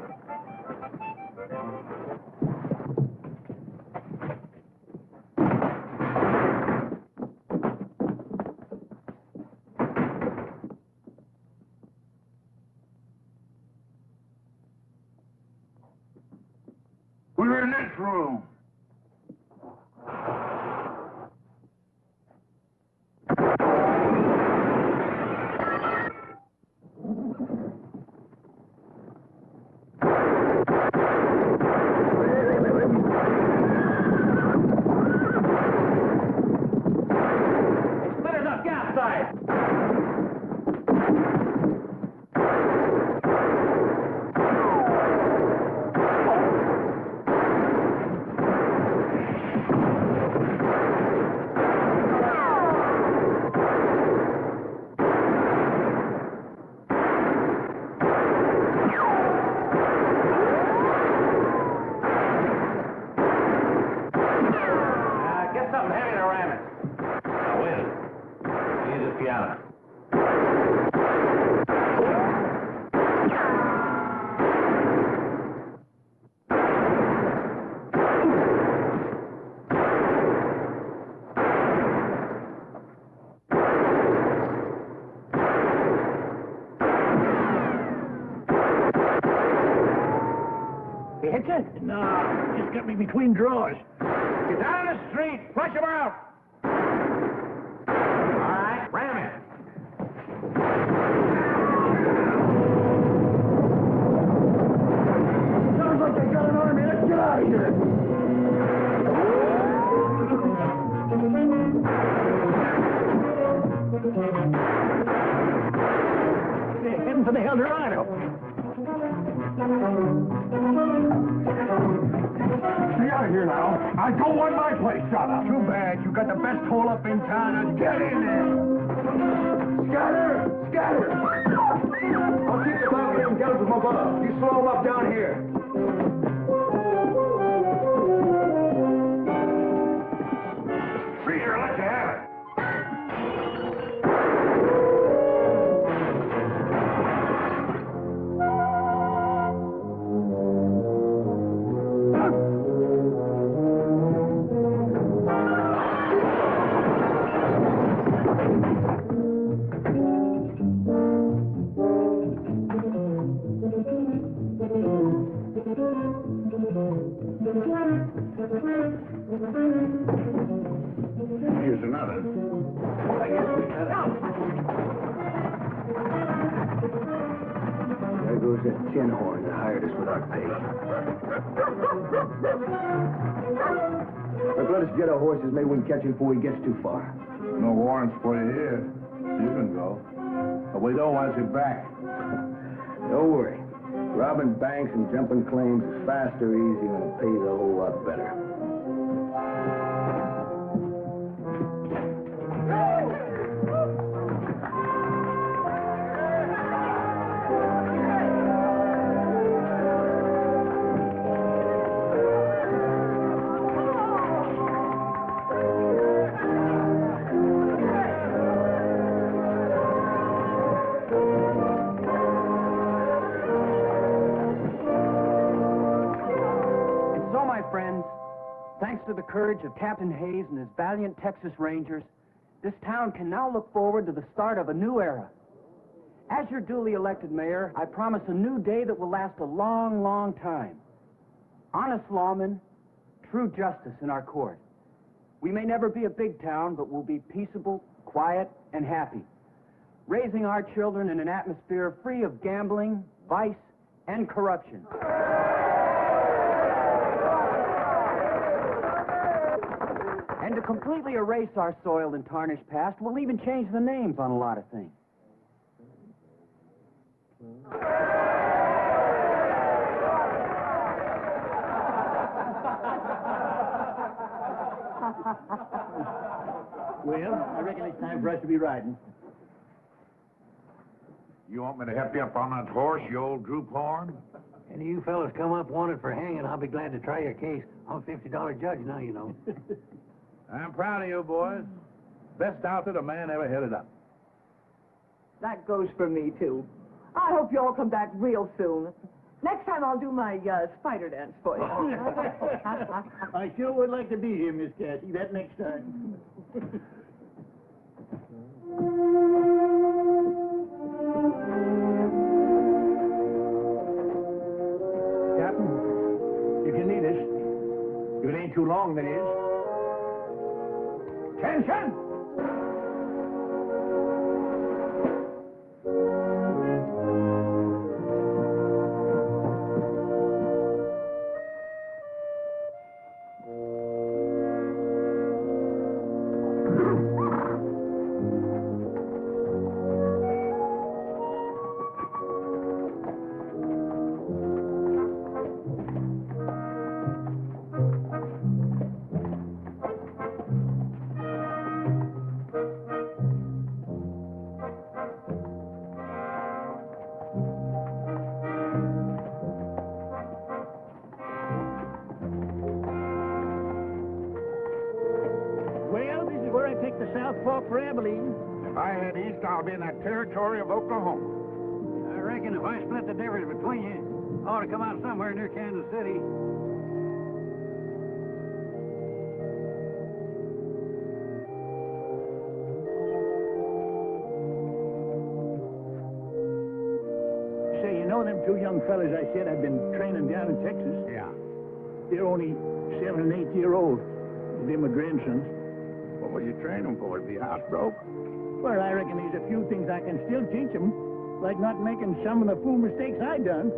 We're in this room. Split enough gas side. vodka? No, just got me between drawers. Get out of the street! Flush him out! All right, ram it. Sounds like they got an army. Let's get out of here. They're heading for the Eldorado. Stay out of here now. I don't want my place shot up. Too bad. You got the best hole up in town. Now get in there. Scatter! Scatter! I'll keep the bucket from getting from above. You slow him up down here. Freezer, let you have it. Here's another. I guess we cut out. There goes that tin horn that hired us without pay. But let us get our horses. Maybe we can catch him before he gets too far. No warrants for you here. You can go. But we don't want you back. Don't worry. Robbing banks and jumping claims is fast or easy and pays a whole lot better. Thanks to the courage of Captain Hayes and his valiant Texas Rangers, this town can now look forward to the start of a new era. As your duly elected mayor, I promise a new day that will last a long, long time. Honest lawmen, true justice in our court. We may never be a big town, but we'll be peaceable, quiet, and happy, raising our children in an atmosphere free of gambling, vice, and corruption. And to completely erase our soiled and tarnished past, we'll even change the names on a lot of things. Well, I reckon it's time for us to be riding. You want me to help you up on that horse, you old droop horn? Any of you fellas come up wanted for hanging, I'll be glad to try your case. I'm a $50 judge now, you know. I'm proud of you, boys. Best outfit a man ever headed up. That goes for me, too. I hope you all come back real soon. Next time I'll do my spider dance for you. I sure would like to be here, Miss Cassie. That next time. Captain, if you need us, if it ain't too long, that is. Attention! The South Fork for Abilene. If I head east, I'll be in that territory of Oklahoma. I reckon if I split the difference between you, I ought to come out somewhere near Kansas City. Say, you know them two young fellas I said I've been training down in Texas? Yeah. They're only 7 and 8 year old. They're my grandsons. What will you train them for? Is the house broke? Well, I reckon there's a few things I can still teach them, like not making some of the fool mistakes I done.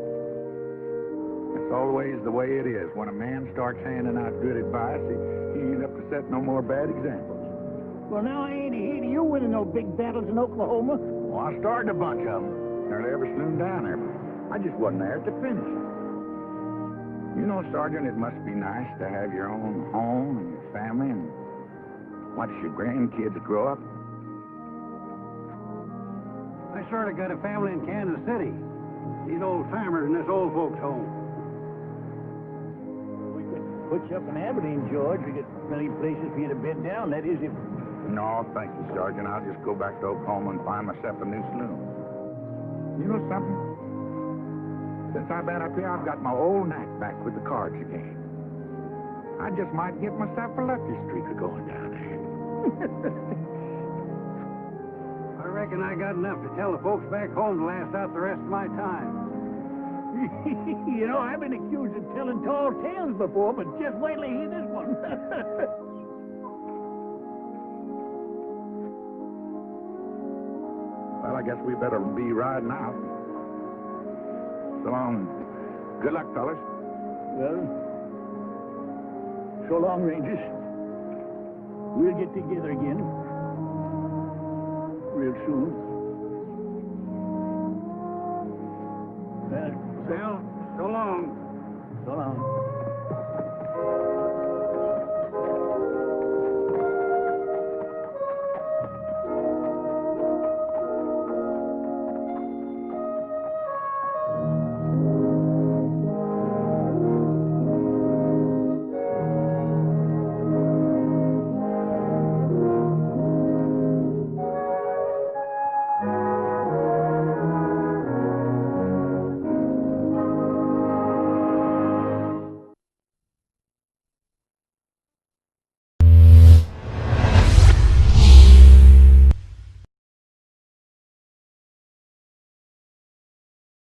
That's always the way it is. When a man starts handing out good advice, he ain't up to set no more bad examples. Well, now I ain't heard of you winning no big battles in Oklahoma. Well, I started a bunch of them. Nearly every saloon down there. I just wasn't there to finish it. You know, Sergeant, it must be nice to have your own home and your family and watch your grandkids grow up. I sort of got a family in Kansas City. These old-timers in this old folks' home. We could put you up in Aberdeen, George. We got plenty of places for you to bed down. That is, if... No, thank you, Sergeant. I'll just go back to Oklahoma and find myself a new saloon. You know something? Since I've been up here, I've got my old knack back with the cards again. I just might get myself a lucky streak of going down there. I reckon I got enough to tell the folks back home to last out the rest of my time. You know, I've been accused of telling tall tales before, but just wait till you hear this one. Well, I guess we better be riding out. So long. Good luck, fellas. Well, so long, Rangers. We'll get together again. Real soon. Well, so long. So long.